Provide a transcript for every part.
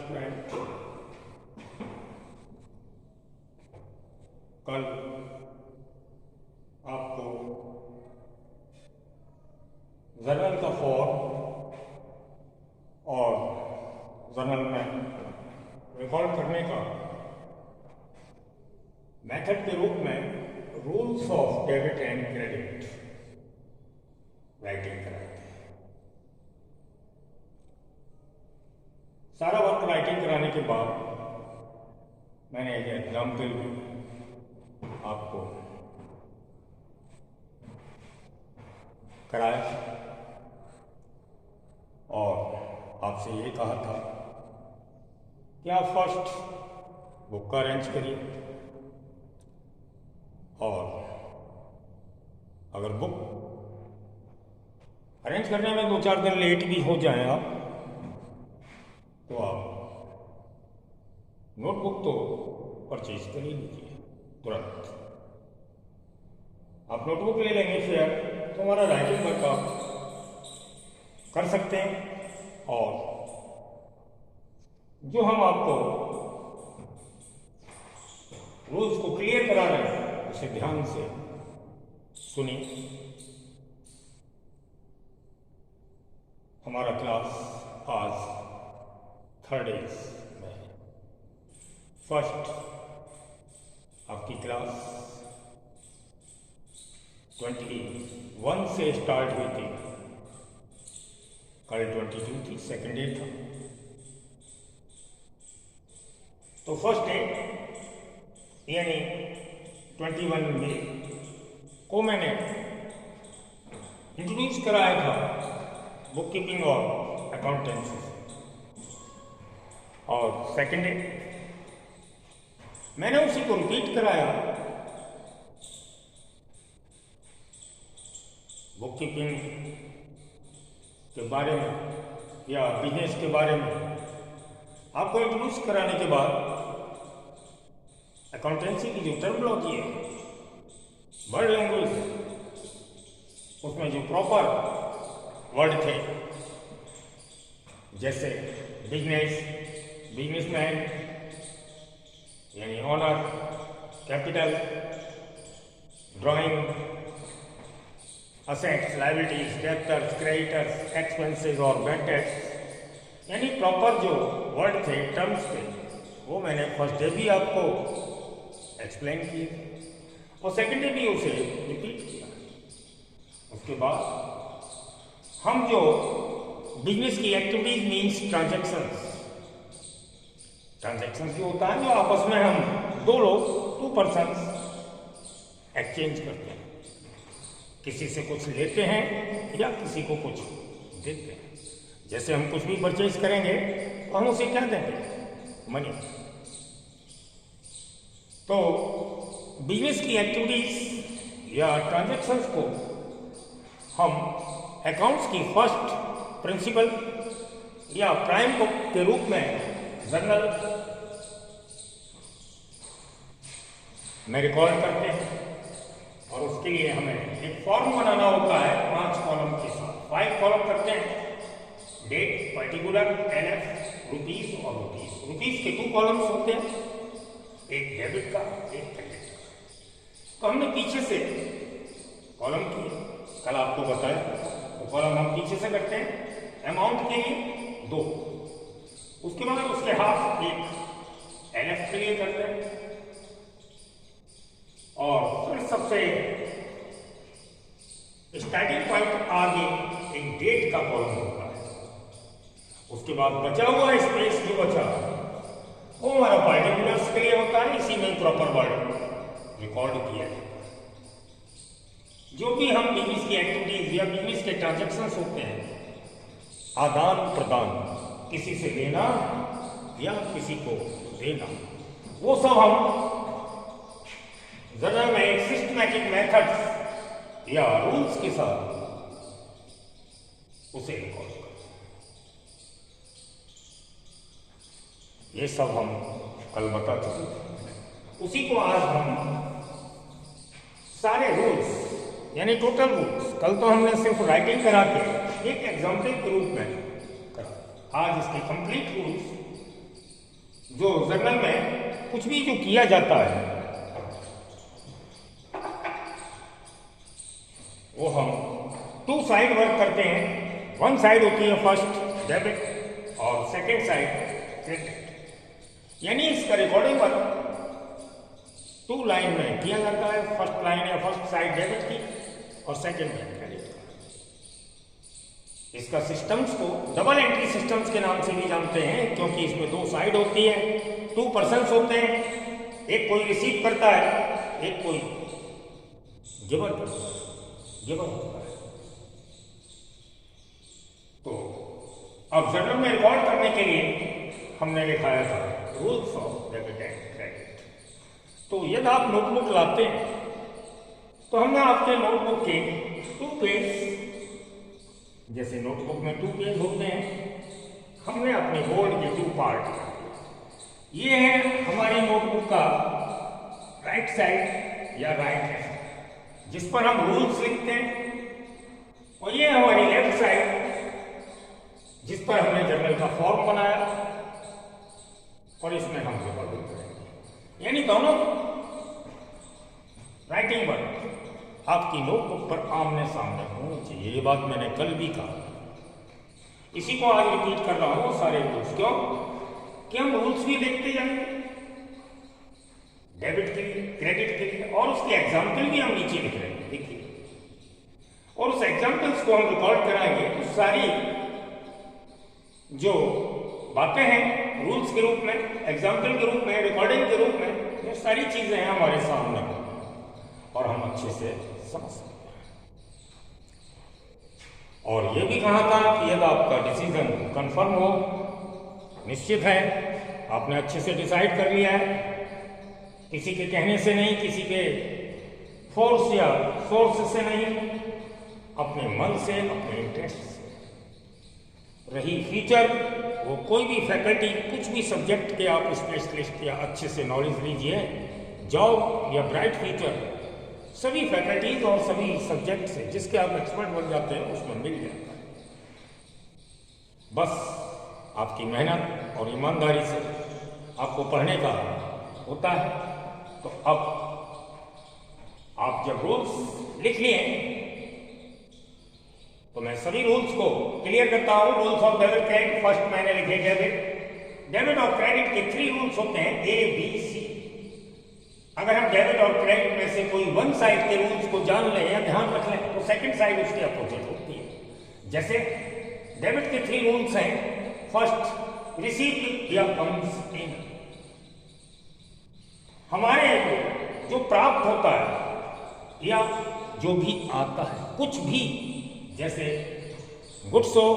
Student, कल आपको journal का फॉर्म और जर्नल में रिकॉर्ड करने का मेथड के रूप में rules of debit and credit writing कराई थी। सारा वर्क राइटिंग कराने के बाद मैंने एक एग्जाम्पल भी आपको कराया और आपसे ये कहा था कि आप फर्स्ट बुक का अरेंज करिए और अगर बुक अरेंज करने में 2-4 दिन लेट भी हो जाए आप तो आप नोटबुक तो परचेज कर ही लीजिए तुरंत। आप नोटबुक ले लेंगे फिर तो हमारा राइटिंग वर्क आप कर सकते हैं और जो हम आपको रूल्स को क्लियर करा रहे हैं उसे ध्यान से सुनिए। हमारा क्लास आज 3rd डेज में फर्स्ट आपकी क्लास 21 से स्टार्ट हुई थी, कल 22 थी, सेकेंड डे था। तो फर्स्ट डे यानी 21 मई को मैंने इंट्रोड्यूस कराया था बुक कीपिंग और अकाउंटेंसी और सेकेंड डे मैंने उसी को रिपीट कराया बुक कीपिंग के बारे में या बिजनेस के बारे में। आपको इंट्रोड्यूस कराने के बाद अकाउंटेंसी की जो टर्मिनोलॉजी है, वर्ड लैंग्वेज, उसमें जो प्रॉपर वर्ड थे जैसे बिजनेस, बिजनेसमैन यानी owner, capital, drawing, assets, liabilities, debtors, creditors, expenses और बैड डेट्स यानी प्रॉपर जो वर्ड थे, टर्म्स थे, वो मैंने फर्स्ट डे भी आपको एक्सप्लेन किए और सेकेंड डे भी उसे रिपीट किया। उसके बाद हम जो बिजनेस की एक्टिविटीज मीन्स ट्रांजैक्शंस जो होता है, जो आपस में हम दो लोग, 2 पर्सन्स एक्सचेंज करते हैं, किसी से कुछ लेते हैं या किसी को कुछ देते हैं। जैसे हम कुछ भी परचेज करेंगे तो हम उसे क्या देंगे? मनी। तो बिजनेस की एक्टिविटीज या ट्रांजैक्शंस को हम अकाउंट्स की फर्स्ट प्रिंसिपल या प्राइम बुक के रूप में जर्नल में रिकॉर्ड करते हैं और उसके लिए हमें एक फॉर्म बनाना होता है 5 कॉलम के साथ। 5 कॉलम करते हैं, डेट, पर्टिकुलर, एनएफ, रुपीस और रुपीस। रुपीस के 2 कॉलम्स होते हैं, एक डेबिट का, एक क्रेडिट का। तो हमने पीछे से कॉलम किए, कल आपको बताया। तो कॉलम हम पीछे से करते हैं, अमाउंट के लिए 2, उसके बाद उसके हाफ एक एनएफ के लिए करते हैं और फिर सबसे स्टार्टिंग पॉइंट आगे एक डेट का कॉलम होता है। उसके बाद बचा हुआ स्पेस जो बचा वो हमारा पार्टिकुलर्स के लिए होता है। इसी में प्रॉपर वर्ड रिकॉर्ड किया है। जो भी हम बिजनेस की एक्टिविटीज या बिजनेस के ट्रांजैक्शंस होते हैं, आदान प्रदान, किसी से लेना या किसी को देना, वो सब हम जर्नल में एक सिस्टमैटिक मेथड्स या रूल्स के साथ उसे रिकॉर्ड करते हैं। ये सब हम कल बता चुके थे। उसी को आज हम सारे रूल्स यानी टोटल रूल्स, कल तो हमने सिर्फ राइटिंग करा के एक एग्जाम्पल के रूप में करा, आज इसके कंप्लीट रूल्स जो जर्नल में कुछ भी जो किया जाता है वो हम टू साइड वर्क करते हैं। वन साइड होती है फर्स्ट डेबिट और सेकेंड साइड क्रेडिट। यानी इसका रिकॉर्डिंग वर्क टू लाइन में किया जाता है। फर्स्ट लाइन है फर्स्ट साइड डेबिट की और सेकेंड में क्रेडिट का। इसका सिस्टम्स को डबल एंट्री सिस्टम्स के नाम से भी जानते हैं, क्योंकि इसमें दो साइड होती है, टू पर्सन्स होते हैं, एक कोई रिसीव करता है, एक कोई गिवर करता है, गिवर होता है। तो अब जर्नल में रिकॉर्ड करने के लिए हमने लिखाया था rules of debit and credit. तो यदि आप नोटबुक लाते हैं तो हमने आपके नोटबुक के 2 पेज, जैसे नोटबुक में 2 पेज होते हैं, हमने अपने बोर्ड के 2 पार्ट। ये है हमारी नोटबुक का राइट साइड या राइट हैंड, जिस पर हम रूल्स लिखते हैं, और ये हमारी लेफ्ट साइड, जिस पर हमने जर्नल का फॉर्म बनाया और इसमें हम रिकॉर्डिंग करेंगे। यानी दोनों राइटिंग वर्क आपकी नोटबुक पर आमने सामने होनी चाहिए। ये बात मैंने कल भी कहा, इसी को आज रिपीट कर रहा हूं सारे रूल्स। क्यों कि हम रूल्स भी देखते जाएंगे डेबिट के लिए, क्रेडिट के लिए, और उसके एग्जाम्पल भी हम नीचे लिख रहे हैं, देखिए। और उस एग्जाम्पल्स को हम रिकॉर्ड कराएंगे तो सारी जो बातें हैं रूल्स के रूप में, एग्जाम्पल के रूप में, रिकॉर्डिंग के रूप में, ये सारी चीजें हैं हमारे सामने और हम अच्छे से समझ सकते हैं। और ये भी कहा था कि यदि आपका डिसीजन कंफर्म हो, निश्चित है, आपने अच्छे से डिसाइड कर लिया है, किसी के कहने से नहीं, किसी के फोर्स या सोर्स से नहीं, अपने मन से, अपने इंटरेस्ट से। रही फीचर, वो कोई भी फैकल्टी, कुछ भी सब्जेक्ट के आप स्पेशलिस्ट या अच्छे से नॉलेज लीजिए, जॉब या ब्राइट फ्यूचर सभी फैकल्टीज और सभी सब्जेक्ट से जिसके आप एक्सपर्ट बन जाते हैं उसमें मिल जाता है। बस आपकी मेहनत और ईमानदारी से आपको पढ़ने का होता है। तो अब आप जब रूल्स लिख लिए तो मैं सभी रूल्स को क्लियर करता हूं। Rules of debit credit, first मैंने लिखे डेबिट। डेबिट और क्रेडिट के 3 रूल्स होते हैं, A, B, C। अगर हम डेबिट और क्रेडिट में से कोई वन साइड के रूल्स को जान लें या ध्यान रख लें तो सेकंड साइड उसके अपोजिट होती है। जैसे डेबिट के 3 रूल्स हैं, फर्स्ट रिसीव या कम्स इन। हमारे जो प्राप्त होता है या जो भी आता है, कुछ भी, जैसे गुड्स हो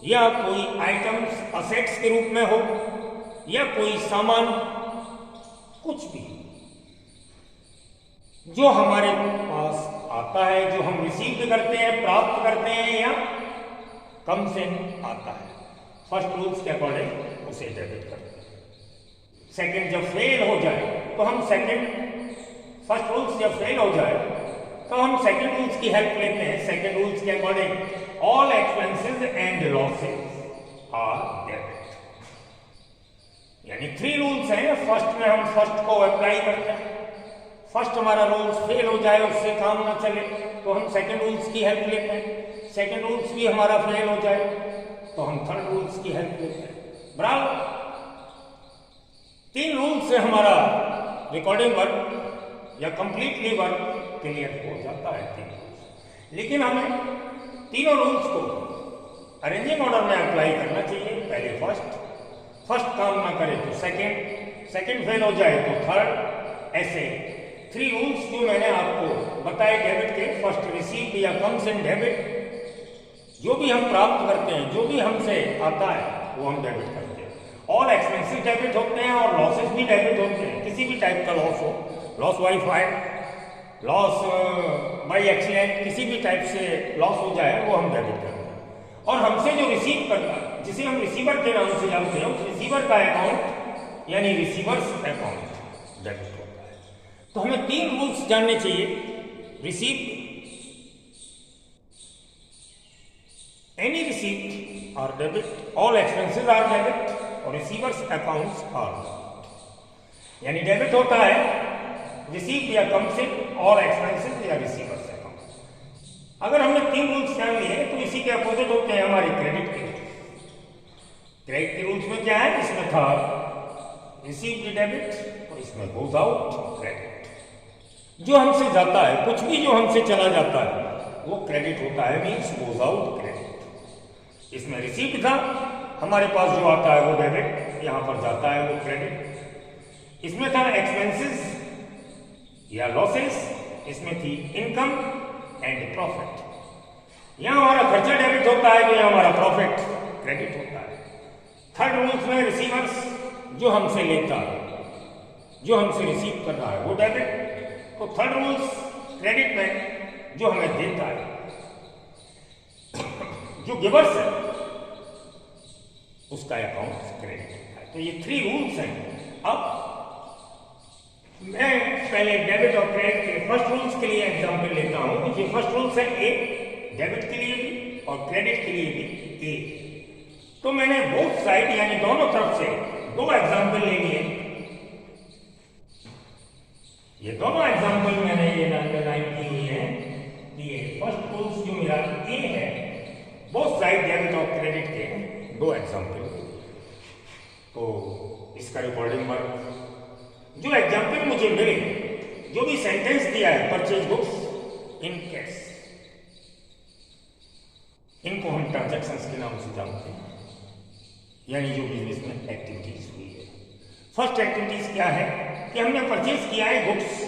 या कोई आइटम्स असेट्स के रूप में हो या कोई सामान, कुछ भी जो हमारे पास आता है, जो हम रिसीव भी करते हैं, प्राप्त करते हैं या कम से आता है, फर्स्ट रूल्स के अकॉर्डिंग उसे डेबिट करते हैं। सेकंड जब फेल हो जाए तो हम फर्स्ट रूल्स जब फेल हो जाए तो हम सेकंड रूल्स की हेल्प लेते हैं। सेकंड रूल्स के according all expenses and losses are debit. यानी 3 रूल्स हैं। फर्स्ट में हम फर्स्ट को अप्लाई करते हैं। फर्स्ट हमारा रूल्स फेल हो जाए, उससे काम ना चले तो हम सेकंड रूल्स की हेल्प लेते हैं। सेकंड रूल्स भी हमारा फेल हो जाए तो हम थर्ड रूल्स की हेल्प लेते हैं। बराबर 3 रूल्स से हमारा रिकॉर्डिंग वर्क या कंप्लीटली वर्क क्लियर हो जाता है। 3 रूल्स, लेकिन हमें तीनों रूल्स को अरेंजिंग ऑर्डर में अप्लाई करना चाहिए। पहले फर्स्ट काम ना करे तो सेकंड फेल हो जाए तो थर्ड। ऐसे 3 रूल्स जो मैंने आपको बताए डेबिट के, फर्स्ट रिसीव या कम्स इन डेबिट, जो भी हम प्राप्त करते हैं, जो भी हमसे आता है वो हम डेबिट करते हैं। ऑल एक्सपेंसेस डेबिट होते हैं और लॉसेस भी डेबिट होते हैं। किसी भी टाइप का लॉस हो, loss by fire, loss by accident, किसी भी टाइप से लॉस हो जाए वो हम डेबिट करते हैं। और हमसे जो रिसीव करता है, जिसे हम रिसीवर के नाम से जानते हैं, उस रिसीवर का अकाउंट यानी रिसीवर्स अकाउंट डेबिट होता है। तो हमें 3 रूल्स जानने चाहिए। Receive, any receipt are debit, all expenses are debit और रिसीवर्स अकाउंट्स आर, यानी डेबिट होता है रिसीव या कम से और एक्सपेंसेस या रिसीवर्स अकाउंट। अगर हमने 3 रूल्स जान लिए तो इसी के अपोजिट होते हैं हमारे क्रेडिट के। क्रेडिट के रूल्स में क्या है, इसमें था रिसीव डेबिट और इसमें गोज आउट क्रेडिट। जो हमसे जाता है, कुछ भी जो हमसे चला जाता है वो क्रेडिट होता है, मीन्स गोज आउट क्रेडिट। इसमें रिसीव था, हमारे पास जो आता है वो डेबिट, यहां पर जाता है वो क्रेडिट। इसमें था एक्सपेंसेस या लॉसेस, इसमें थी इनकम एंड प्रॉफिट। यहां हमारा खर्चा डेबिट होता है तो यहां हमारा प्रॉफिट क्रेडिट होता है। थर्ड रूल्स में रिसीवर्स, जो हमसे लेता है, जो हमसे रिसीव कर रहा है वो डेबिट। तो थर्ड रूल्स क्रेडिट में जो हमें देता है, जो गिवर्स है उसका अकाउंट क्रेडिट है। तो ये 3 रूल्स हैं। अब मैं पहले डेबिट और क्रेडिट के फर्स्ट रूल्स के लिए एग्जांपल लेता हूं। ये फर्स्ट रूल्स है ए, डेबिट के लिए भी और क्रेडिट के लिए भी ए। तो मैंने बोथ साइड यानी दोनों तरफ से 2 एग्जांपल ले लिए। ये दोनों एग्जांपल मैंने ये अंडरलाइन की हुई है। ये फर्स्ट रूल्स जो मेरा ए है, बोथ साइड डेबिट और क्रेडिट के 2 एग्जांपल। तो इसका रिकॉर्डिंग वर्क, जो एग्जांपल मुझे मिले, जो भी सेंटेंस दिया है, परचेज बुक्स इन कैश, इनको हम ट्रांजैक्शंस के नाम से जानते हैं, यानी जो बिजनेस में एक्टिविटीज हुई है। फर्स्ट एक्टिविटीज क्या है कि हमने परचेज किया है बुक्स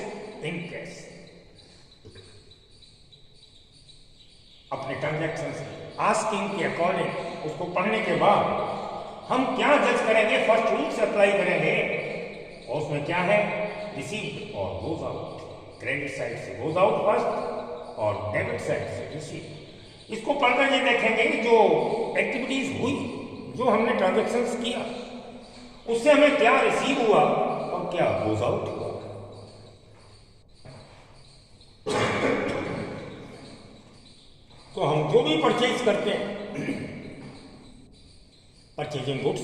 इन कैश। अपने ट्रांजैक्शंस आस्किंग के अकॉर्डिंग उसको पढ़ने के बाद हम क्या जज करेंगे, फर्स्ट रूल से अप्लाई करेंगे। और उसमें क्या है, रिसीव और गोज आउट। क्रेडिट साइड से गोज आउट फर्स्ट और डेबिट साइड से रिसीव। इसको पढ़कर ये देखेंगे कि जो एक्टिविटीज हुई, जो हमने ट्रांजैक्शंस किया, उससे हमें क्या रिसीव हुआ और क्या गोज आउट हुआ। तो हम जो भी परचेज करते हैं, परचेजिंग गुड्स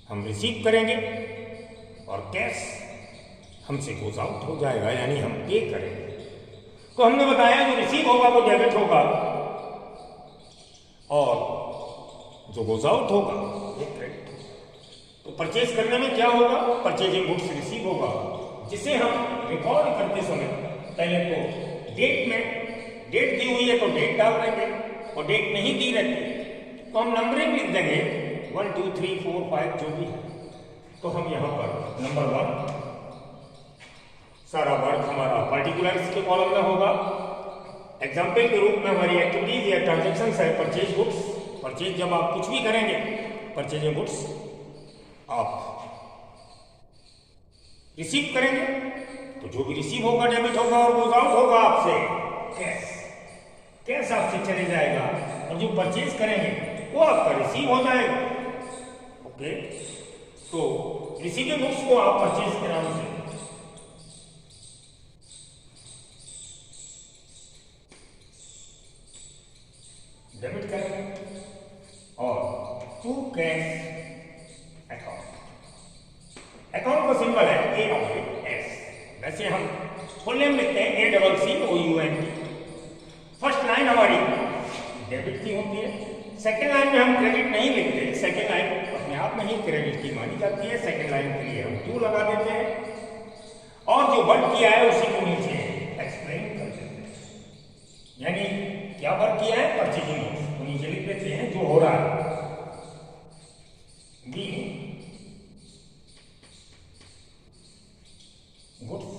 हम रिसीव करेंगे और कैश हमसे गोज आउट हो जाएगा, यानी हम पे करेंगे। तो हमने बताया जो रिसीव होगा वो डेबिट होगा और जो गोज आउट होगा वो क्रेडिट। तो परचेज करने में क्या होगा, परचेजिंग गुड्स रिसीव होगा, जिसे हम रिकॉर्ड करते समय पहले तो डेट में, डेट दी हुई है तो डेट डाल देंगे, और डेट नहीं दी रहती तो हम नंबरिंग लिख देंगे 1 2 3 4 5 जो भी है। तो हम यहां पर नंबर 1 सारा वर्क हमारा पर्टिकुलर्स के कॉलम में होगा। एग्जाम्पल के रूप में हमारी एक्टिविटीज या ट्रांजेक्शन है परचेज गुड्स। परचेज जब आप कुछ भी करेंगे, परचेजिंग गुड्स आप रिसीव करेंगे तो जो भी रिसीव होगा डेबिट होगा और गोज आउट होगा आपसे कैश। कैश आपसे चले जाएगा और जो परचेज करेंगे वो आपका रिसीव हो जाएगा। ओके, तो रिसीविंग गुड्स को आप परचेज के नाम से डेबिट करेंगे और टू कैश अकाउंट। अकाउंट का सिंबल है A-S। वैसे हम फुल नेम लिखते हैं ACCOUNT। फर्स्ट लाइन हमारी डेबिट की होती है, सेकेंड लाइन में हम क्रेडिट नहीं लिखते। सेकेंड लाइन अपने आप में ही क्रेडिट की मानी जाती है। सेकेंड लाइन के लिए हम टू लगा देते हैं और जो वर्क किया है उसी को नीचे एक्सप्लेन कर देते हैं। यानी क्या वर्क किया है, परचेजिंग, तो नीचे लिख देते हैं जो हो रहा है बी गुड्स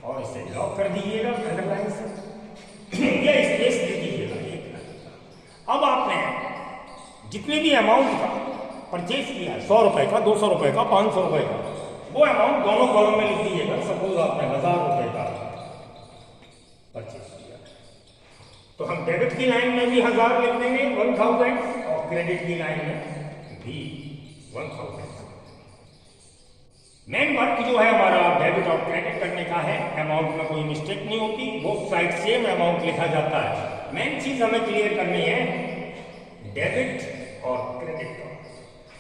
और इसे लॉक कर दीजिएगा अंडरलाइन से या स्पेस दे दीजिएगा एक। अब आपने जितने भी अमाउंट का परचेज किया, 100 रुपए का, 200 रुपए का, 500 रुपए का, वो अमाउंट दोनों कॉलम में लिख दीजिएगा। सपोज आपने 1000 रुपए का परचेज किया तो हम डेबिट की लाइन में भी 1000 लिख देंगे 1000 और क्रेडिट की लाइन में भी 1000। मेन वर्क जो है हमारा डेबिट और क्रेडिट करने का है। अमाउंट में कोई मिस्टेक नहीं होती, बोथ साइड सेम अमाउंट लिखा जाता है। मेन चीज हमें क्लियर करनी है डेबिट और क्रेडिट का।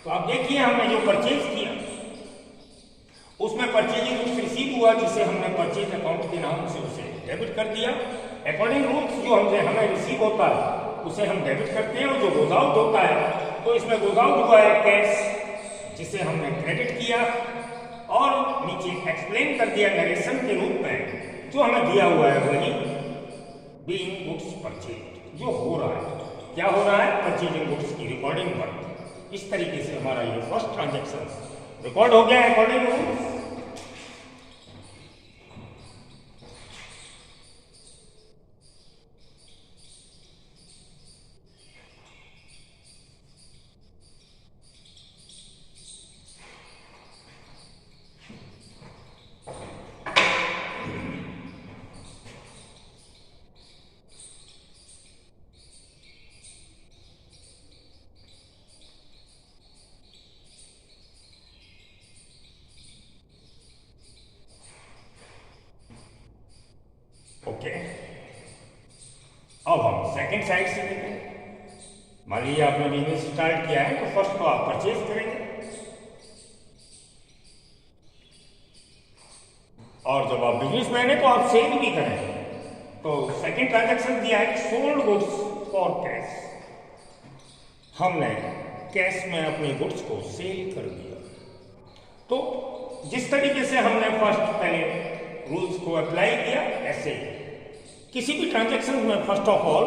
तो आप देखिए हमने जो परचेज किया उसमें परचेजिंग गुड्स रिसीव हुआ, जिसे हमने परचेज अकाउंट के नाम से उसे डेबिट कर दिया। अकॉर्डिंग रूल्स जो हमें रिसीव होता है उसे हम डेबिट करते हैं, और जो गोज आउट होता है तो इसमें गोज आउट हुआ है कैश, जिसे हमने क्रेडिट किया, और नीचे एक्सप्लेन कर दिया नरेशन के रूप में जो हमें दिया हुआ है वही बीइंग गुड्स परचेज जो हो रहा है। क्या हो रहा है? परचेजिंग गुड्स की रिकॉर्डिंग वर्क। इस तरीके से हमारा ये फर्स्ट ट्रांजैक्शन रिकॉर्ड हो गया अकॉर्डिंग रूल्स। ओके, अब हम सेकंड साइड से देखें। मान लीजिए आपने बिजनेस स्टार्ट किया है तो फर्स्ट तो आप परचेज करेंगे, और जब आप बिजनेसमैन है तो आप सेल भी करेंगे। तो सेकंड ट्रांजैक्शन दिया है सोल्ड गुड्स फॉर कैश। हमने कैश में अपने गुड्स को सेल कर दिया। तो जिस तरीके से हमने फर्स्ट पहले रूल्स को अप्लाई किया, ऐसे किसी भी ट्रांजैक्शन में फर्स्ट ऑफ ऑल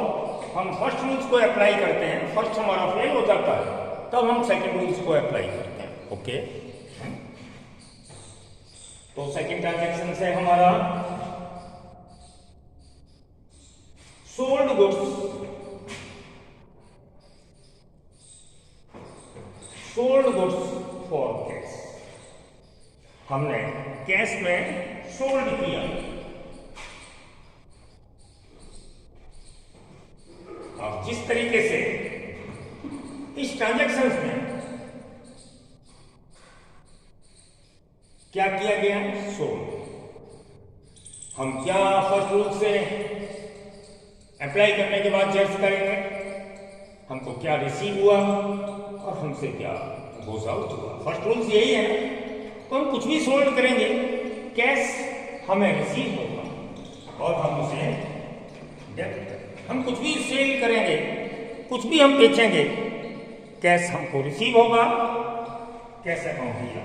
हम फर्स्ट रूल्स को अप्लाई करते हैं। फर्स्ट हमारा फेल हो जाता है तब हम सेकंड रूल्स को अप्लाई करते हैं। ओके, तो सेकंड ट्रांजैक्शन से हमारा सोल्ड गुड्स फॉर कैश। हमने कैश में सोल्ड किया। अब जिस तरीके से इस ट्रांजैक्शन में क्या किया गया है? सोल्ड। हम क्या फर्स्ट रूल से अप्लाई करने के बाद जज करेंगे हमको क्या रिसीव हुआ और हमसे क्या गोज आउट हुआ। फर्स्ट रूल्स यही है। तो हम कुछ भी सोल्ड करेंगे कैश हमें रिसीव होगा और हम उसे डेबिट करेंगे। हम कुछ भी सेल करेंगे, कुछ भी हम बेचेंगे, कैश हमको रिसीव होगा, कैश अकाउंट दिया।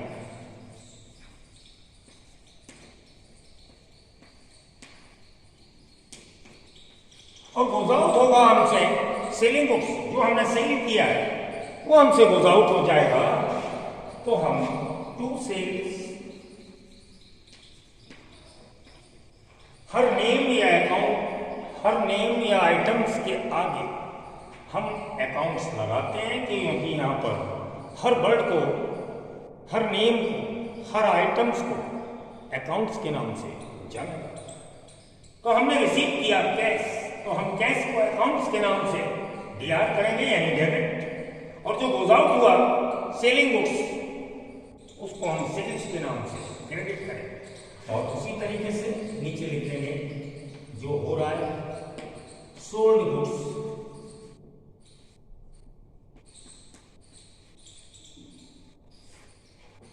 और गोज आउट होगा हमसे सेलिंग गुड्स, जो हमने सेल किया है वो हमसे गोज आउट हो जाएगा। तो हम टू सेल्स, हर नेम या अकाउंट, हर नेम या आइटम्स के आगे हम अकाउंट्स लगाते हैं क्योंकि यहाँ पर हर वर्ड को, हर नेम को, हर आइटम्स को अकाउंट्स के नाम से जाना जाता है। तो हमने रिसीव किया कैश, तो हम कैश को अकाउंट्स के नाम से डीआर करेंगे यानी डेबिट, और जो गोज आउट हुआ सेलिंग गुड्स उसको हम सेल्स के नाम से क्रेडिट करेंगे। और उसी तरीके से नीचे लिख देंगे जो हो रहा है सोल्ड गुड्स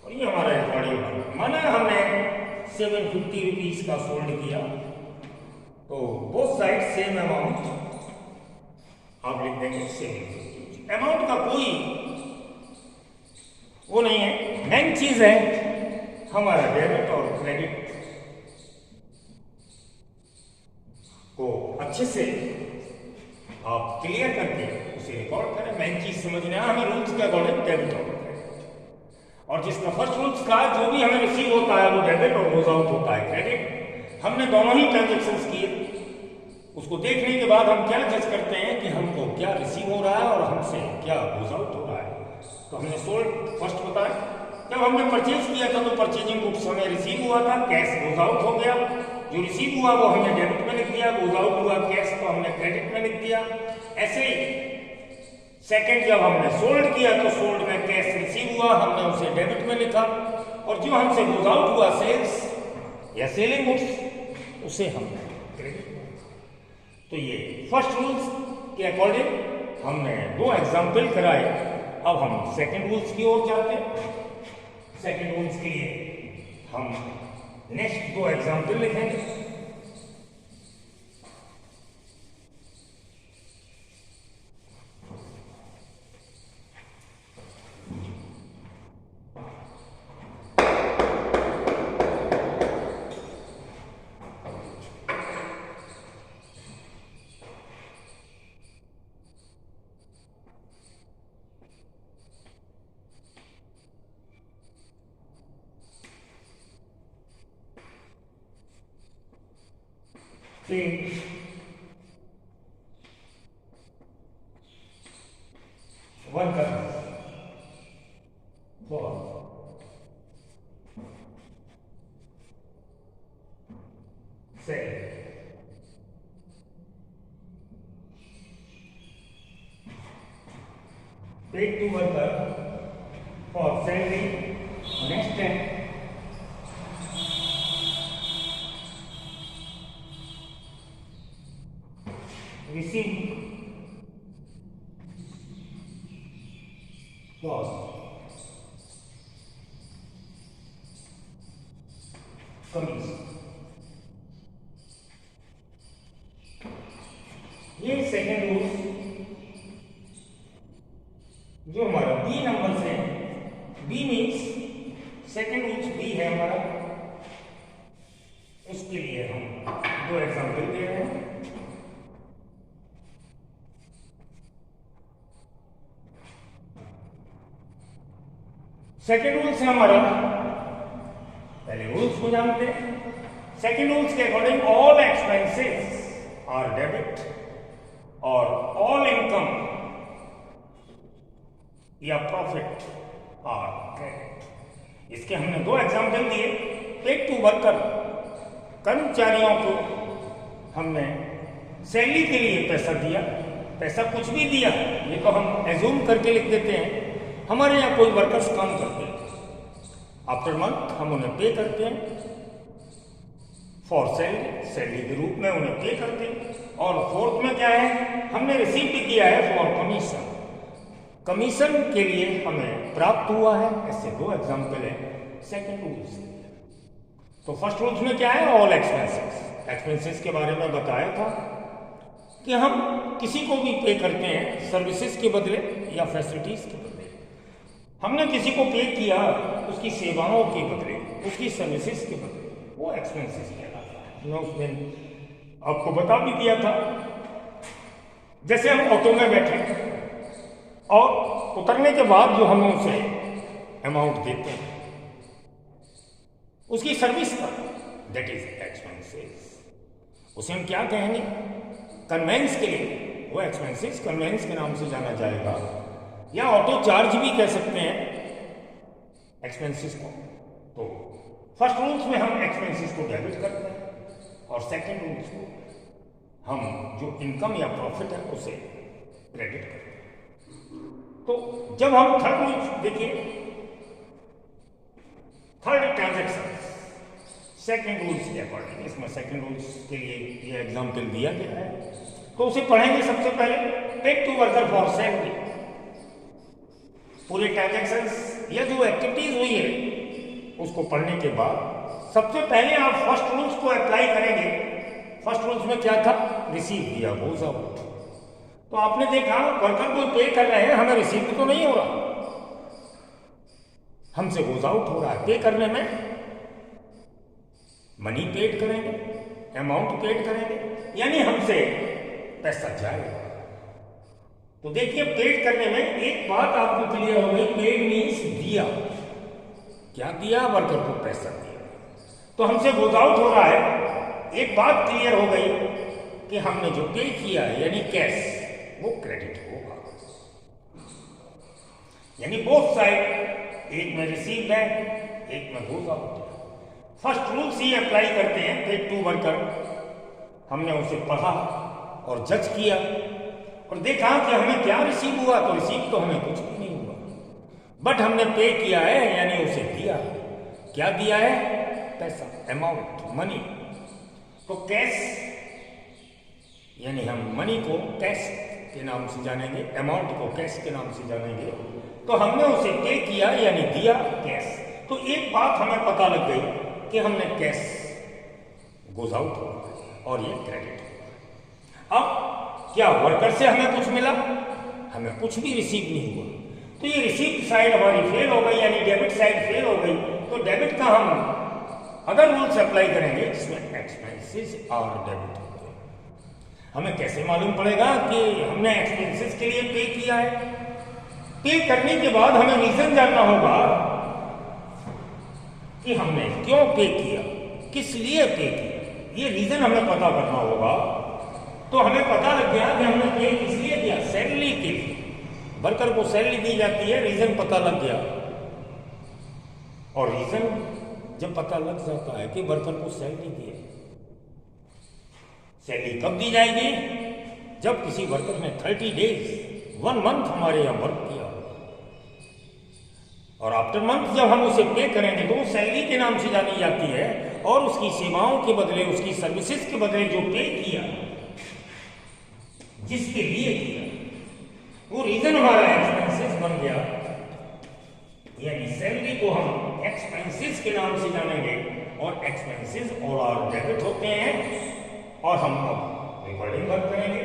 और ये हमारा रिकॉर्डिंग माना हमने 750 रुपीज का सोल्ड किया। तो बोथ साइड सेम अमाउंट आप लिख देंगे 750। अमाउंट का कोई वो नहीं है, मेन चीज है हमारा डेबिट और क्रेडिट को अच्छे से आप क्लियर करके उसे रिकॉर्ड करें। मेन चीज समझना है हमें रूल्स के अकॉर्डिंग डेबिट और क्रेडिट, और जिसका फर्स्ट रूल्स का जो भी हमें रिसीव होता है वो डेबिट और गोज आउट होता है क्रेडिट। हमने दोनों ही ट्रांजेक्शन्स किए, उसको देखने के बाद हम क्या जज करते हैं कि हमको क्या रिसीव हो रहा है और हमसे क्या गोज आउट हो रहा है। तो हमने सोल्ड फर्स्ट बताया, जब हमने परचेज किया था तो परचेजिंग गुड्स हमें रिसीव हुआ था, कैश गोज आउट हो गया। जो रिसीव हुआ वो हमने डेबिट में लिख दिया, गोज आउट हुआ कैश तो हमने क्रेडिट में लिख दिया। ऐसे ही सेकंड, जब हमने सोल्ड किया तो सोल्ड में कैश रिसीव हुआ, हमने उसे डेबिट में लिखा, और जो हमसे गोज आउट हुआ सेल्स या सेलिंग गुड्स उसे हमने क्रेडिट में। तो ये फर्स्ट रूल्स के अकॉर्डिंग हमने 2 एग्जाम्पल कराए। अब हम सेकंड रूल्स की ओर जाते हैं। सेकंड रूल्स के लिए हम नेक्स्ट 2 एग्जाम्पल लिखेंगे। Worker for sale paid to worker for salary. Next है receive for commission। ये सेकेंड रूल जो हमारा बी नंबर से, B means second rule B है हमारा, उसके लिए हम 2 एग्जाम्पल दे रहे हैं। सेकेंड रूल्स है हमारा, पहले रूल्स को जानते हैं। सेकेंड रूल्स के according all expenses are debit और ऑल इनकम या प्रॉफिट आर क्रेडिट। इसके हमने 2 एग्जाम्पल दिए। पेड टू वर्कर, कर्मचारियों को हमने सैलरी के लिए पैसा दिया, पैसा कुछ भी दिया, ये तो हम एज्यूम करके लिख देते हैं। हमारे यहाँ कोई वर्कर्स काम करते हैं, आफ्टर मंथ हम उन्हें पे करते हैं फॉर सैलरी, सैलरी के रूप में उन्हें पे करते हैं। और फोर्थ में क्या है, हमने रिसीव भी किया है फॉर कमीशन, कमीशन के लिए हमें प्राप्त हुआ है। ऐसे 2 एग्जाम्पल है सेकेंड रूल्स। तो फर्स्ट रूल्स में क्या है, ऑल एक्सपेंसेस, एक्सपेंसेस के बारे में बताया था कि हम किसी को भी पे करते हैं सर्विसेज के बदले या फैसिलिटीज के बदले। हमने किसी को पे किया उसकी सेवाओं के बदले, उसकी सर्विसेज के बदले, वो एक्सपेंसेस कहलाता है। मैं उसने आपको बता भी दिया था, जैसे हम ऑटो में बैठे और उतरने के बाद जो हम उसे अमाउंट देते हैं उसकी सर्विस का, दैट इज एक्सपेंसेस। उसे हम क्या कहेंगे, कन्वेंस के लिए वो एक्सपेंसेस कन्वेंस के नाम से जाना जाएगा, या ऑटो चार्ज भी कह सकते हैं एक्सपेंसेस को। तो फर्स्ट रूल्स में हम एक्सपेंसेस को डेबिट करते हैं और सेकंड रूल्स को हम जो इनकम या प्रॉफिट है उसे क्रेडिट करते हैं। तो जब हम थर्ड रूल्स देखिए, थर्ड ट्रांजैक्शन सेकंड रूल्स के अकॉर्डिंग, इसमें सेकंड रूल्स के लिए ये एग्जाम्पल दिया गया है, तो उसे पढ़ेंगे। सबसे पहले paid to worker for salary, पूरे ट्रांजैक्शंस या जो एक्टिविटीज हुई है उसको पढ़ने के बाद सबसे पहले आप फर्स्ट रूल्स को अप्लाई करेंगे। फर्स्ट रूल्स में क्या था, रिसीव किया, गोज आउट। तो आपने देखा वर्कर को पे कर रहे हैं, हमें रिसीव तो नहीं हो रहा, हमसे गोज आउट हो रहा है। पे करने में मनी पेड करेंगे, अमाउंट पेड करेंगे, यानी हमसे पैसा जाएगा। तो देखिए पेड करने में एक बात आपको क्लियर हो गई, पेड मीन्स दिया। क्या दिया, वर्कर को पैसा दिया। तो हमसे गोज आउट हो रहा है, एक बात क्लियर हो गई कि हमने जो पे किया है यानी कैश, वो क्रेडिट होगा। यानी बोथ साइड, एक में रिसीव है, एक में गोज आउट। फर्स्ट रूल से अप्लाई करते हैं पेड टू वर्कर, हमने उसे पढ़ा और जज किया और देखा कि हमें क्या रिसीव हुआ, तो रिसीव तो हमें कुछ भी नहीं हुआ, बट हमने पे किया है, यानी उसे दिया। क्या दिया है? पैसा, अमाउंट, मनी। तो कैश, यानी हम मनी को कैश के नाम से जानेंगे, अमाउंट को कैश के नाम से जानेंगे। तो हमने उसे पे किया यानी दिया, कैश। तो एक बात हमें पता लग गई कि हमने कैश गोज आउट हो और ये क्रेडिट हो। अब क्या वर्कर से हमें कुछ मिला? हमें कुछ भी रिसीव नहीं हुआ, तो ये रिसीव साइड हमारी फेल हो गई, यानी डेबिट साइड फेल हो गई। तो डेबिट का हम अगर रूल्स अप्लाई करेंगे जिसमें एक्सपेंसेस और डेबिट हो गए। हमें कैसे मालूम पड़ेगा कि हमने एक्सपेंसेस के लिए पे किया है? पे करने के बाद हमें रीजन जानना होगा कि हमने क्यों पे किया, किस लिए पे किया, ये रीजन हमें पता करना होगा। तो हमें पता लग गया कि हमने पे किस लिए किया, सैलरी के लिए। वर्कर को सैलरी दी जाती है, रीजन पता लग गया। और रीजन जब पता लग जाता है कि वर्कर को सैलरी दी है, सैलरी कब दी जाएगी? जब किसी वर्कर ने 30 डेज 1 मंथ हमारे यहां वर्क किया, और आफ्टर मंथ जब हम उसे पे करेंगे तो वो सैलरी के नाम से जानी जाती है। और उसकी सेवाओं के बदले, उसकी सर्विसेज के बदले जो पे किया, जिसके लिए किया, वो रीजन हमारा एक्सपेंसेस बन गया। यानी सैलरी को हम एक्सपेंसेस के नाम से जानेंगे, और एक्सपेंसेस और डेबिट होते हैं। और हम अब रिकॉर्डिंग वर्क करेंगे।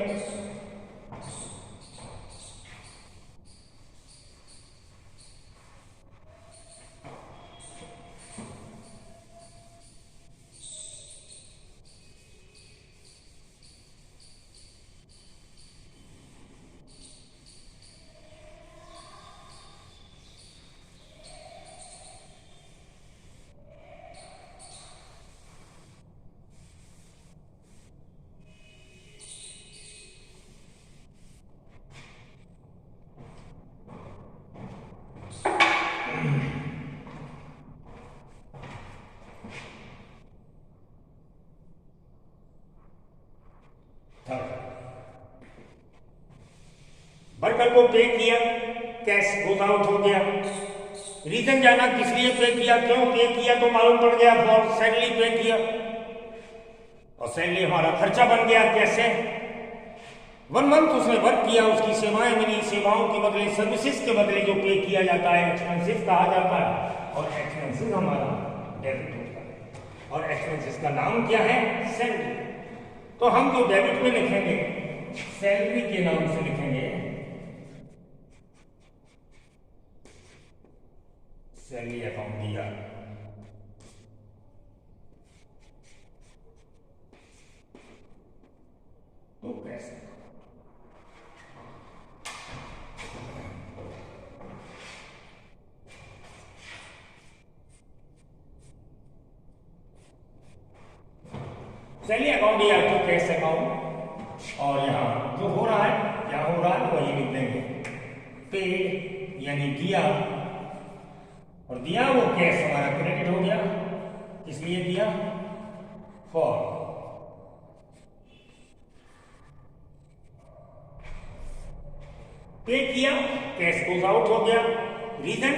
वर्कर को पे किया, कैश गोज आउट हो गया। रीजन जाना किस लिए पे किया, क्यों पे किया, तो मालूम पड़ गया फॉर सैलरी पे किया। और सैलरी हमारा खर्चा बन गया। कैसे? 1 मंथ उसने वर्क किया, उसकी सेवाएं मिली, सेवाओं के बदले, सर्विसेज के बदले जो पे किया जाता है एक्सपेंसिव कहा जाता है। और एक्सपेंसिव हमारा डेबिट होता है। और एक्सपेंसिव का नाम क्या है? सैलरी। तो हम जो डेबिट में लिखेंगे सैलरी के नाम से लिखेंगे, सैलरी अकाउंट दिया। तो कैसे? सैलरी अकाउंट दिया तो कैश अकाउंट। और यहां जो हो रहा है, क्या हो रहा है, वही लिख देंगे। पे यानी दिया, और दिया वो कैश हमारा क्रेडिट हो गया। किस लिए दिया? फॉर। पे किया, कैश गोज आउट हो गया। रीजन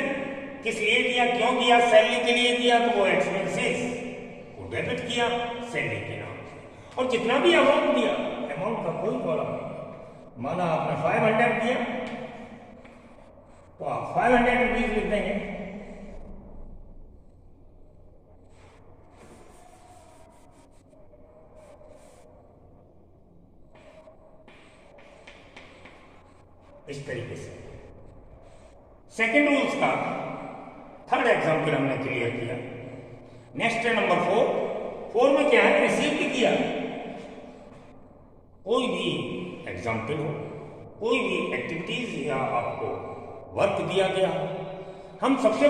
किस लिए दिया, क्यों दिया? सैलरी के लिए दिया, तो वो एक्सपेंसेस को डेबिट किया सैलरी के नाम से। और जितना भी अमाउंट दिया, अमाउंट का कोई प्रॉब्लम नहीं। माना आपने 500 दिया, तो आप 500 रुपीज लिख देंगे। इस तरीके से सेकेंड रूल्स का थर्ड एग्जाम्पल हमने क्लियर किया। नेक्स्ट है नंबर 4 में क्या है? रिसीव किया। कोई भी एग्जाम्पल हो, कोई भी एक्टिविटीज या आपको वर्क दिया गया, हम सबसे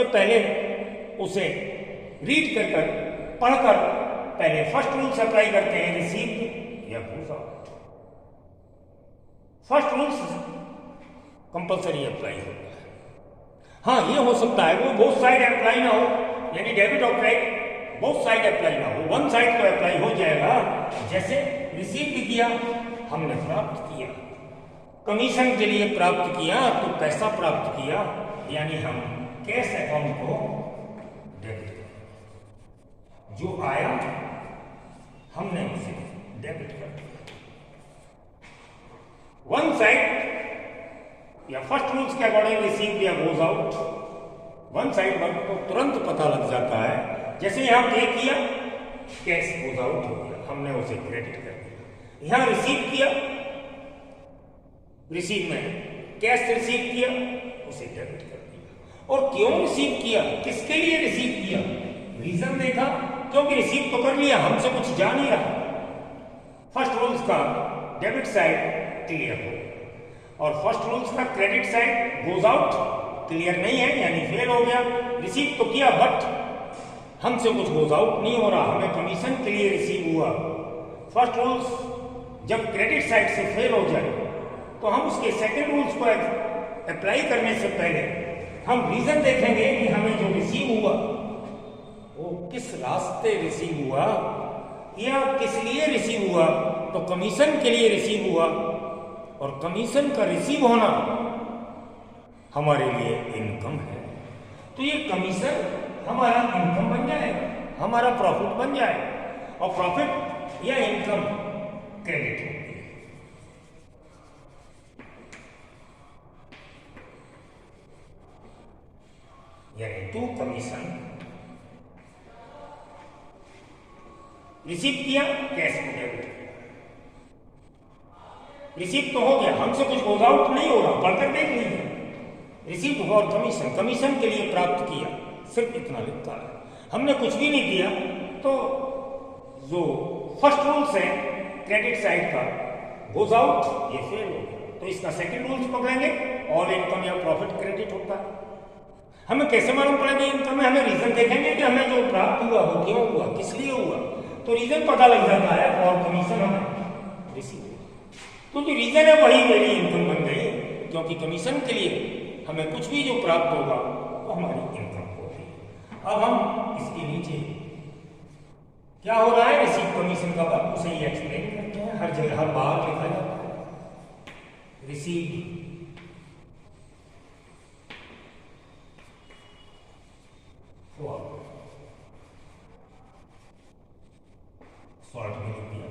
पहले उसे रीड कर पढ़कर पहले फर्स्ट रूल्स अप्लाई करते हैं, रिसीव या goes out. First rules compulsory apply होता है। हाँ, ये हो सकता है वो बोथ साइड अप्लाई ना हो, यानी डेबिट और क्रेडिट बोथ साइड अप्लाई ना हो, वन साइड तो अप्लाई हो जाएगा। जैसे रिसीव भी किया, हमने प्राप्त किया, कमीशन के लिए प्राप्त किया तो पैसा प्राप्त किया, यानी हम कैश अकाउंट को डेबिट कर, जो आया हमने उसे डेबिट कर दिया। वन साइड या फर्स्ट रूल्स के अकॉर्डिंग रिसीव या goes out, one side work को तुरंत पता लग जाता है, जैसे यहां पे किया कैश गोज आउट हो गया, हमने उसे क्रेडिट कर दिया। यहां रिसीव किया, रिसीव में कैश रिसीव किया, उसे डेबिट कर दिया। और क्यों रिसीव किया, किसके लिए रिसीव किया, रीजन देखा, क्योंकि रिसीव तो कर लिया, हमसे कुछ जा नहीं रहा। फर्स्ट रूल्स का डेबिट साइड क्लियर हो और फर्स्ट रूल्स का credit side goes out clear नहीं है, यानी फेल हो गया। रिसीव तो किया बट हमसे कुछ गोज आउट नहीं हो रहा, हमें कमीशन के लिए रिसीव हुआ। फर्स्ट रूल्स जब क्रेडिट साइड से फेल हो जाए तो हम उसके सेकंड रूल्स को अप्लाई करने से पहले हम रीजन देखेंगे कि हमें जो रिसीव हुआ वो किस रास्ते रिसीव हुआ या किस लिए रिसीव हुआ। तो कमीशन के लिए रिसीव हुआ और कमीशन का रिसीव होना हमारे लिए इनकम है, तो ये कमीशन हमारा इनकम बन जाएगा, हमारा प्रॉफिट बन जाएगा और प्रॉफिट या इनकम क्रेडिट होगी। यानी टू कमीशन रिसीव किया, कैश को डेबिट किया। रिसीव तो हो गया, हमसे कुछ गोज आउट नहीं हो रहा, पढ़कर देख लीजिए। रिसीव फॉर कमीशन, कमीशन के लिए प्राप्त किया, सिर्फ इतना लिखता है, हमने कुछ भी नहीं किया। तो जो फर्स्ट रूल्स है क्रेडिट साइड का गोज आउट, ये फेल हो गया। तो इसका सेकंड रूल्स पकड़ेंगे, ऑल इनकम या प्रॉफिट क्रेडिट होता है। हमें कैसे मालूम पड़ेगा इनकम है, हमें रीजन देखेंगे कि हमें जो प्राप्त हुआ वो क्यों हुआ, किस लिए हुआ, तो रीजन पता लग जाता है और कमीशन हमें रिसीव हुआ। तो जो रीजन है वही मेरी इनकम बन गई, क्योंकि कमीशन के लिए हमें कुछ भी जो प्राप्त होगा वो हमारी इनकम होगी। अब हम इसके नीचे क्या हो रहा है, रिसीव कमीशन का वर्क, उसे ही एक्सप्लेन करते हैं। हर जगह हर बार लिखा जाता है रिसीव शॉर्ट में लिख दिया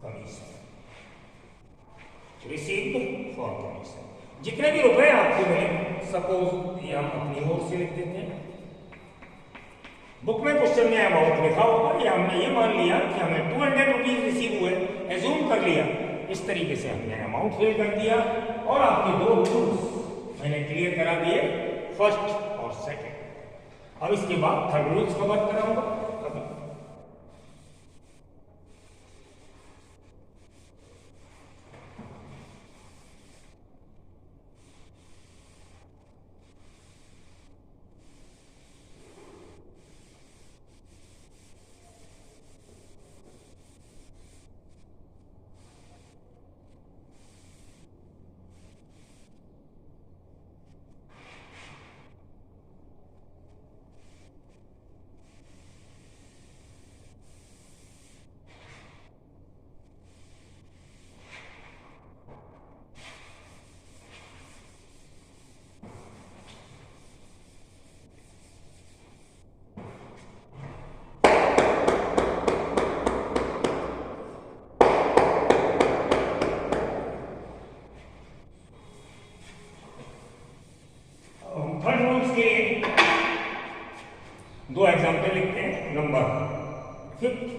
कमीशन, रिसीव्ड फॉर कमीशन। जितने भी रुपए आपको मिले, सपोज ये हम अपनी ओर से लिख देते हैं, बुक में क्वेश्चन में अमाउंट लिखा होगा, या हमने ये मान लिया कि हमें 200 रुपीज रिसीव हुए, एज्यूम कर लिया, इस तरीके से हमने अमाउंट फिल कर दिया। और आपके दो रूल्स मैंने क्लियर करा दिए, फर्स्ट और सेकंड। अब इसके बाद थर्ड रूल्स कवर कराऊंगा। दो एग्जाम्पल लिखते हैं। नंबर 5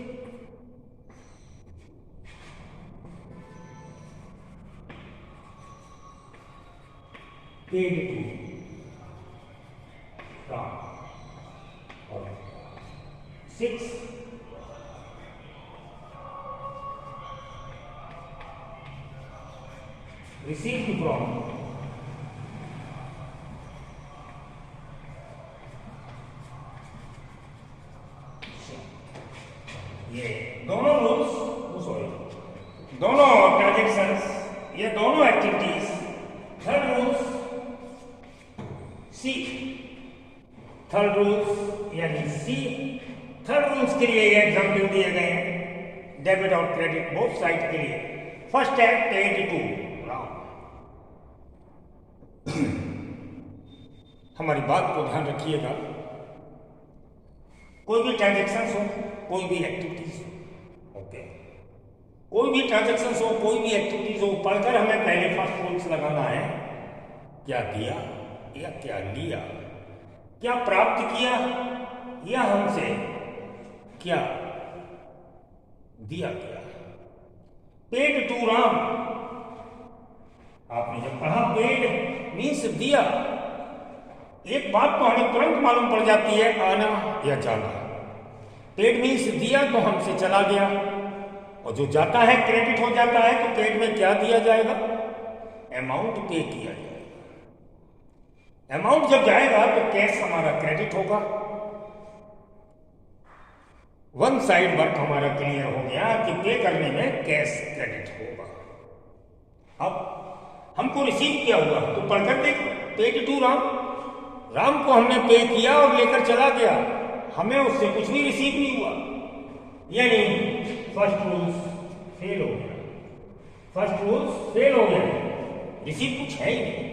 paid to Ram, और 6 received from ये दोनों रूल्स, सॉरी दोनों ट्रांजेक्शंस, ये दोनों एक्टिविटीज थर्ड रूल्स सी, थर्ड रूल्स यानी सी, थर्ड रूल्स के लिए ये एग्जाम्पल दिए गए हैं डेबिट और क्रेडिट बोथ साइड के लिए। फर्स्ट है पेड टू राम। हमारी बात को ध्यान रखिएगा, कोई भी ट्रांजेक्शन हो, कोई भी एक्टिविटीज हो, ओके, कोई भी ट्रांजेक्शन हो, कोई भी एक्टिविटीज हो, पढ़कर हमें पहले फर्स्ट रूल्स लगाना है। क्या दिया या क्या लिया, क्या प्राप्त किया या हमसे क्या दिया गया। पेड टू राम, आपने जब पढ़ा पेड मीन्स दिया, एक बात तो हमें तुरंत मालूम पड़ जाती है, आना या जाना। पेड मीन्स दिया तो हमसे चला गया, और जो जाता है क्रेडिट हो जाता है, तो पेड में क्या दिया जाएगा, अमाउंट पे किया जाएगा। अमाउंट जब जाएगा तो कैश हमारा क्रेडिट होगा। वन साइड वर्क हमारा क्लियर हो गया कि पे करने में कैश क्रेडिट होगा। अब हमको रिसीव किया हुआ तो पढ़कर देखो, पेड टू राम, राम को हमने पे किया और लेकर चला गया, हमें उससे कुछ भी रिसीव नहीं हुआ, यानी फर्स्ट रूल्स फेल हो गया। फर्स्ट रूल्स फेल हो गया, रिसीव कुछ है ही नहीं।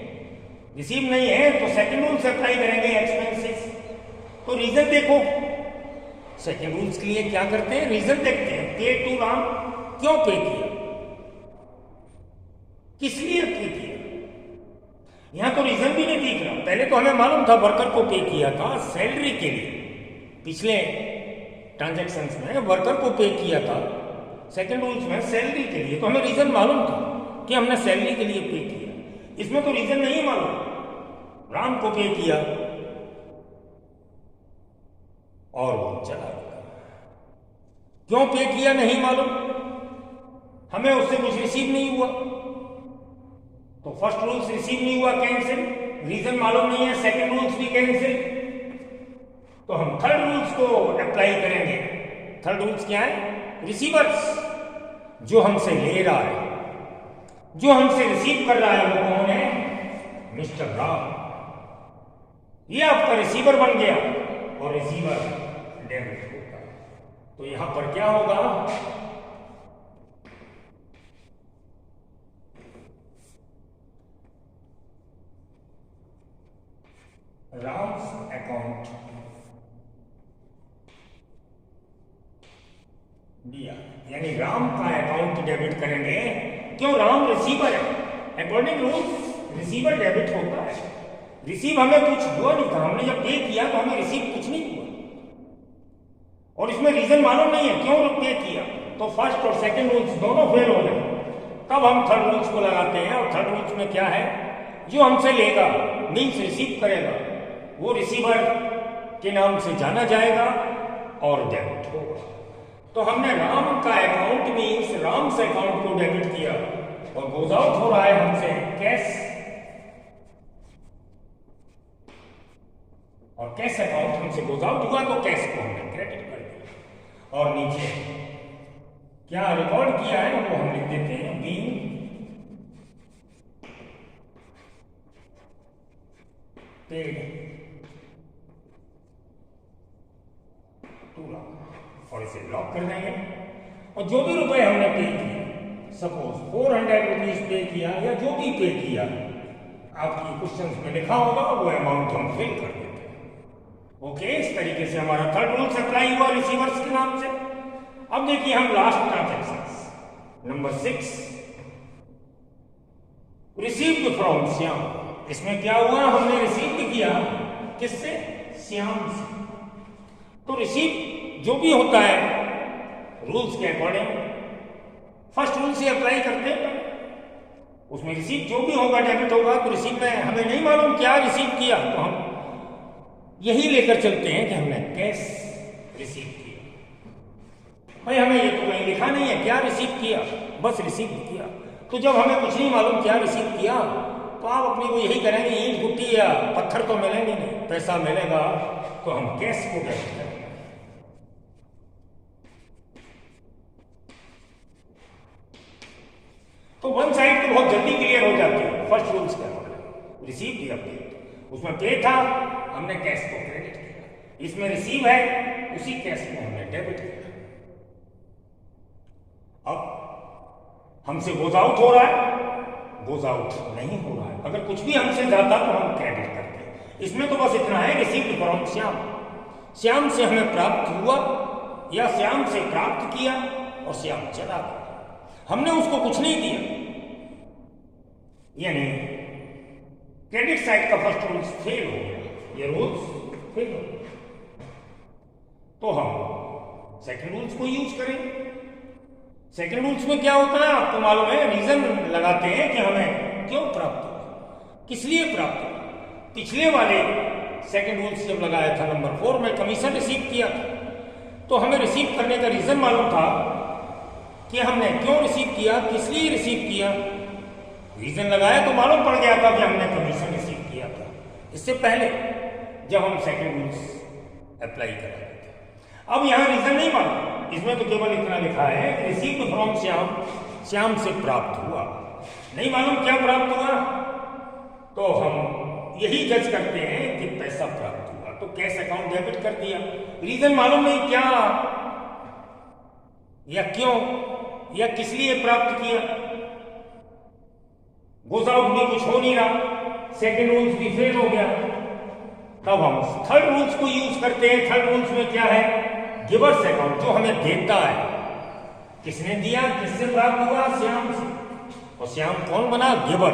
रिसीव नहीं है तो सेकंड रूल्स अप्लाई करेंगे, एक्सपेंसेस। तो रीजन देखो, सेकंड रूल्स के लिए क्या करते हैं, रीजन देखते हैं। पे टू राम, क्यों पे किया, किस लिए पे किया, यहां तो रीजन भी नहीं दिख रहा। पहले तो हमें मालूम था वर्कर को पे किया था सैलरी के लिए, पिछले ट्रांजैक्शंस में वर्कर को पे किया था, सेकंड रूल्स में सैलरी के लिए, तो हमें रीजन मालूम था कि हमने सैलरी के लिए पे किया। इसमें तो रीजन नहीं मालूम, राम को पे किया और वो चला गया। क्यों पे किया नहीं मालूम, हमें उससे कुछ रिसीव नहीं हुआ, तो फर्स्ट रूल्स रिसीव नहीं हुआ, कैंसिल। रीजन मालूम नहीं है, सेकंड रूल्स भी कैंसिल। तो हम थर्ड रूल्स को अप्लाई करेंगे। थर्ड रूल्स क्या है, रिसीवर्स, जो हमसे ले रहा है, जो हमसे रिसीव कर रहा है, वो कौन है, मिस्टर राम। ये आपका रिसीवर बन गया और रिसीवर डेबिट होगा। तो यहां पर क्या होगा, राम्स अकाउंट दिया, यानी राम का अकाउंट डेबिट करेंगे। क्यों, राम रिसीवर है, अकॉर्डिंग रूल्स रिसीवर डेबिट होता है। रिसीव हमें कुछ हुआ नहीं था, हमने जब पे किया तो हमें रिसीव कुछ नहीं हुआ, और इसमें रीजन मालूम नहीं है क्यों पे किया। तो फर्स्ट और सेकंड रूल्स दोनों फेल हो गए। तब हम थर्ड रूल्स को लगाते हैं, और थर्ड रूल्स में क्या है, जो हमसे लेगा मीन्स रिसीव करेगा, वो रिसीवर के नाम से जाना जाएगा और डेबिट होगा। तो हमने राम का अकाउंट मीन्स राम से अकाउंट को डेबिट किया, और गोज आउट हो रहा है हमसे कैश, और कैश अकाउंट हमसे गोज आउट हुआ तो कैश को हमने क्रेडिट कर दिया। और नीचे क्या रिकॉर्ड किया है वो हम लिख देते हैं, बीइंग पेड टू राम, और इसे लॉक कर देंगे। और जो भी रुपए हमने पे किए, सपोज 400 रुपीज पे किया या जो भी पे किया, आपकी क्वेश्चंस में लिखा होगा, वो अमाउंट हम फिल कर देते हैं। ओके, इस तरीके से हमारा थर्ड रूल अप्लाई हुआ रिसीवर्स के नाम से। अब देखिए हम last transaction number 6, received from Shyam. इसमें क्या हुआ, हमने रिसीव किया किससे, श्याम से। तो रिसीव जो भी होता है रूल्स के अकॉर्डिंग फर्स्ट रूल से अप्लाई करते हैं, उसमें रिसीव जो भी होगा डेबिट होगा। तो रिसीव में हमें नहीं मालूम क्या रिसीव किया, तो हम यही लेकर चलते हैं कि हमने कैश रिसीव किया। भाई हमें ये तो कहीं लिखा नहीं है क्या रिसीव किया, बस रिसीव किया। तो जब हमें कुछ नहीं मालूम क्या रिसीव किया, तो आप अपने को यही करेंगे, ईंट गुट्टी या पत्थर तो मिलेंगे नहीं, पैसा मिलेगा तो हम कैश को डेबिट करेंगे। तो वन साइड तो बहुत जल्दी क्लियर हो जाती है फर्स्ट रूल्स के अकॉर्डिंग। रिसीव किया पे, उसमें पे था, हमने कैश को क्रेडिट किया। इसमें रिसीव है, उसी कैश को हमने डेबिट किया। अब हमसे गोज आउट हो रहा है, गोज आउट नहीं हो रहा है। अगर कुछ भी हमसे जाता तो हम क्रेडिट करते हैं। इसमें तो बस इतना है, रिसीव्ड फ्रॉम श्याम, श्याम से हमें प्राप्त हुआ या श्याम से प्राप्त किया और श्याम चला गया, हमने उसको कुछ नहीं दिया। यानी क्रेडिट साइड का फर्स्ट रूल्स फेल हो गया, ये रूल्स फेल हो गया। तो हम सेकंड रूल्स को यूज करें। सेकंड रूल्स में क्या होता है आपको मालूम है, रीजन लगाते हैं कि हमें क्यों प्राप्त हो, किस लिए प्राप्त हो। पिछले वाले सेकंड रूल्स जब लगाया था नंबर 4 में, कमीशन रिसीव किया था तो हमें रिसीव करने का रीजन मालूम था कि हमने क्यों रिसीव किया, किस लिए रिसीव किया। रीजन लगाया तो मालूम पड़ गया था कि हमने कमीशन रिसीव किया था। इससे पहले जब हम सेकंड रूल्स अप्लाई कर रहे थे, अब यहां रीजन नहीं मालूम, इसमें तो केवल इतना लिखा है रिसीव्ड फ्रॉम श्याम, श्याम से प्राप्त हुआ, नहीं मालूम क्या प्राप्त हुआ। तो हम यही जज करते हैं कि पैसा प्राप्त हुआ तो कैश अकाउंट डेबिट कर दिया। रीजन मालूम नहीं क्या या क्यों या किस लिए प्राप्त किया। गोज आउट में कुछ हो नहीं रहा, सेकंड रूल्स भी फेल हो गया। तब हम थर्ड रूल्स को यूज करते हैं। थर्ड रूल्स में क्या है, गिवर्स अकाउंट, जो हमें देता है। किसने दिया, किससे प्राप्त हुआ, श्याम से। और श्याम कौन बना, गिवर।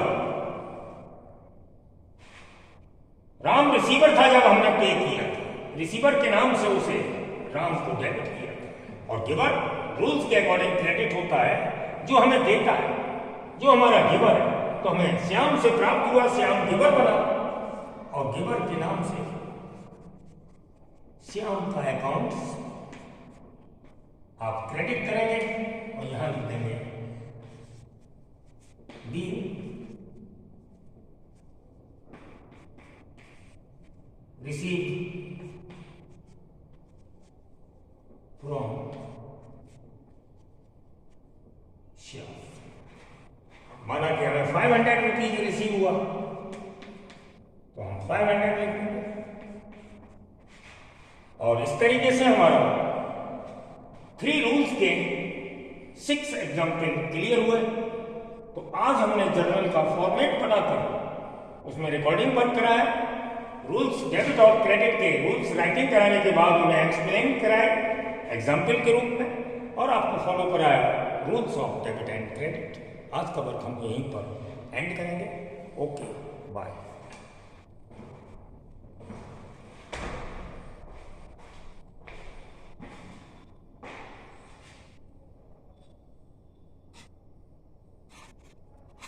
राम रिसीवर था जब हमने पे किया, रिसीवर के नाम से उसे राम को डेबिट किया। और गिवर रूल्स के अकॉर्डिंग क्रेडिट होता है जो हमें देता है, जो हमारा गिवर है। तो हमें श्याम से प्राप्त हुआ, श्याम गिवर बना और गिवर के नाम से श्याम का अकाउंट आप क्रेडिट करेंगे और यहां लिख देंगे बी रिसीव्ड फ्रॉम श्याम। माना कि हमें 500 रुपीज रिसीव हुआ तो हम 500 लिखेंगे। और इस तरीके से हमारा 3 रूल्स के 6 एग्जाम्पल क्लियर हुए। तो आज हमने जर्नल का फॉर्मेट बनाकर उसमें रिकॉर्डिंग वर्क कराया, रूल्स डेबिट और क्रेडिट के रूल्स राइटिंग कराने के बाद उन्हें एक्सप्लेन कराया एग्जाम्पल के रूप में, और आपको फॉलो कराया rules of debit and credit. आज का वर्क हम यहीं पर एंड करेंगे। Okay, bye.